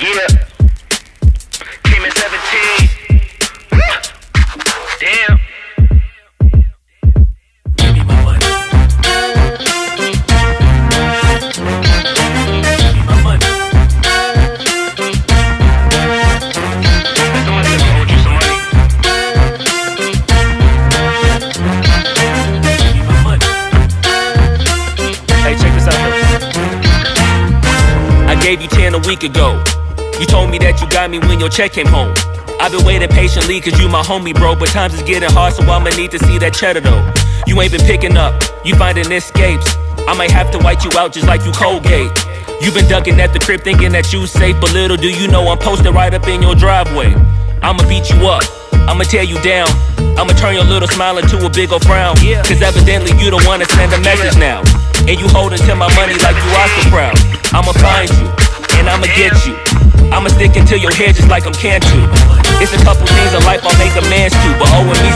Yeah. Came in 17. Damn. Give me my money. Give me my money. Someone said we owed you some money. Give me my money. Hey, check this out though. I gave you 10 a week ago. You told me that you got me when your check came home. I've been waiting patiently cause you my homie, bro. But times is getting hard, so I'ma need to see that cheddar though. You ain't been picking up, you finding escapes. I might have to white you out just like you Colgate. You been ducking at the crib thinking that you safe, but little do you know I'm posted right up in your driveway. I'ma beat you up, I'ma tear you down. I'ma turn your little smile into a big ol' frown. Cause evidently you don't wanna send a message now. And you holding to my money like you Oscar proud. I'ma find you, and I'ma get you. I'ma stick into your head just like I'm Cantu. It's a couple things in life I'll make amends to, but owing me